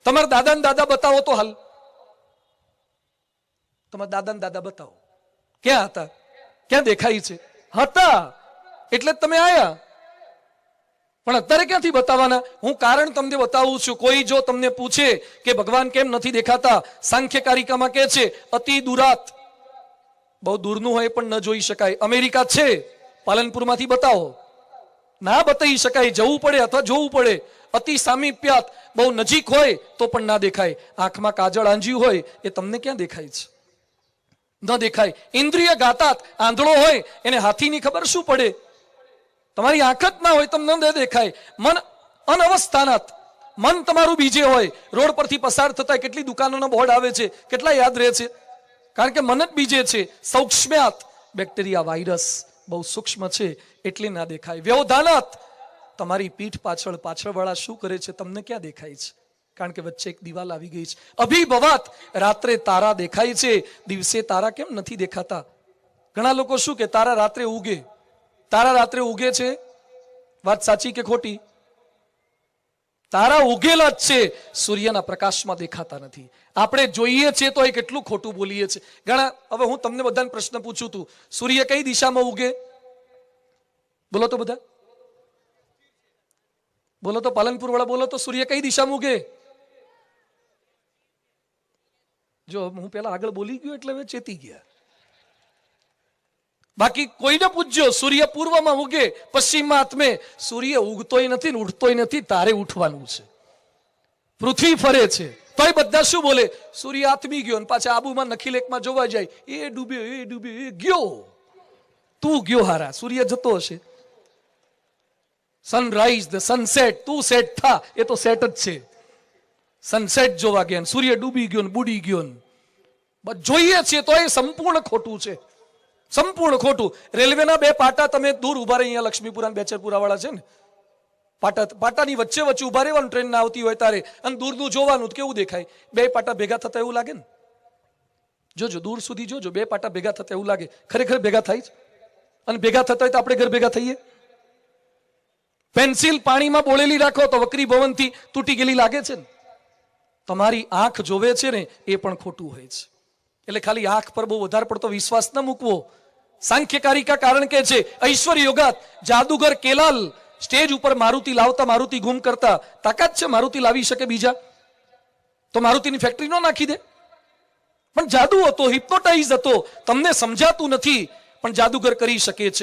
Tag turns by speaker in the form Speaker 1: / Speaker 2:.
Speaker 1: તમારા દાદા ને દાદા બતાવો તો હાલ, તમારા દાદા ને દાદા બતાવો, ક્યાં હતા? ક્યાં દેખાય છે? હતા એટલે જ તમે આયા. પણ અત્યારે ક્યાંથી બતાવવાના? હું કારણ તમને બતાવું છું. કોઈ જો તમને પૂછે કે ભગવાન કેમ નથી દેખાતા, સાંખ્ય કારિકામાં કહે છે અતિ દુરાત, બહુ દૂરનું હોય પણ ન જોઈ શકાય. અમેરિકા છે, પાલનપુરમાંથી બતાવો, ના બતાવી શકાય, જવું પડે અથવા જોવું પડે. અતિ સામીપ્યાત, બહુ નજીક હોય તો પણ ના દેખાય. આંખમાં કાજળ આંજ્યું હોય એ તમને ક્યાં દેખાય છે? ન દેખાય. ઇન્દ્રિય ઘાતાત, આંધળો હોય એને હાથીની ખબર શું પડે? તમારી આંખ જ ના હોય તમને ન દેખાય. મન અનવસ્થાનાત, મન તમારું બીજે હોય. રોડ પરથી પસાર થતા કેટલી દુકાનોના બોર્ડ આવે છે, કેટલા યાદ રહે છે? કારણ કે મન જ બીજે છે. સૌક્ષ્મ્યાત, બેક્ટેરિયા વાયરસ બહુ સૂક્ષ્મ છે એટલે ના દેખાય. વ્યવધાનાત, તમારી પીઠ પાછળ પાછળવાળા શું કરે છે તમને ક્યાં દેખાય છે? કારણ કે વચ્ચે એક દિવાલ આવી ગઈ છે. અભિભવાત, રાત્રે તારા દેખાય છે, દિવસે તારા કેમ નથી દેખાતા? ઘણા લોકો શું કે તારા રાત્રે ઉગે. તારા રાત્રે ઉગે છે, વાત સાચી કે ખોટી? તારા ઉગેલા જ છે, સૂર્યના પ્રકાશમાં દેખાતા નથી. આપણે જોઈએ છીએ તો એ કેટલું ખોટું બોલીએ છીએ. ઘણા, હવે હું તમને બધાને પ્રશ્ન પૂછું તું, સૂર્ય કઈ દિશામાં ઉગે? બોલો તો બધા, બોલો તો, પાલનપુર વાળા બોલો તો, સૂર્ય કઈ દિશામાં ઉગે? જો હું પેલા આગળ બોલી ગયો એટલે હવે ચેતી ગયા. બાકી કોઈને પૂછજો, સૂર્ય પૂર્વમાં ઉગે, પશ્ચિમમાં આત્મે. સૂર્ય ઉગતોય નથી ને ઉઠતોય નથી, તારે ઉઠવાનું છે. પૃથ્વી ફરે છે તોય બધા શું બોલે? સૂર્ય આથમી ગયો. અને પાછા આબુમાં નખીલેકમાં જોવા જાય, એ ડૂબ્યો, એ ડૂબ્યો, એ ગયો. તું ગયો હારા, સૂર્ય જતો હશે. સનરાઈઝ, ધ સનસેટ, તું સેટ થા, એ તો સેટ જ છે. સનસેટ જોવા ગયા, સૂર્ય ડૂબી ગયો ને બુડી ગયો. જોઈએ છીએ તો એ સંપૂર્ણ ખોટું છે, સંપૂર્ણ ખોટું. રેલવેના બે પાટા તમે દૂર ઉભા રહે, અહીંયા લક્ષ્મીપુરા બેચરપુરા વાળા છે ને, પાટાની વચ્ચે વચ્ચે ઉભા રહેવાનું ટ્રેન ના આવતી હોય તારે, અને દૂરનું જોવાનું કેવું દેખાય? બે પાટા ભેગા થતા એવું લાગે ને? જોજો, દૂર સુધી જોજો, બે પાટા ભેગા થતા એવું લાગે? ખરેખર ભેગા થાય છે? અને ભેગા થતા હોય તો આપણે ઘર ભેગા થઈએ? પેન્સિલ પાણીમાં બોળેલી રાખો તો વક્રી ભવનથી તૂટી ગયેલી લાગે છે ને? તમારી આંખ જોવે છે ને એ પણ ખોટું હોય છે. એટલે ખાલી આંખ પર બહુ વધારે પડતો વિશ્વાસ ન મૂકવો. સાંખ્યકારિકા કારણ કે છે ઐશ્વર્ય યોગાત, જાદુગર કેલાલ સ્ટેજ ઉપર મારુતિ લાવતા, મારુતિ ગુમ કરતા, તાકાત છે મારુતિ લાવી શકે બીજા? તો મારુતિની ફેક્ટરી નો નાખી દે? પણ જાદુ હતો, હિપ્નોટાઇઝ હતો, તમને સમજાતું નથી, પણ જાદુગર કરી શકે છે.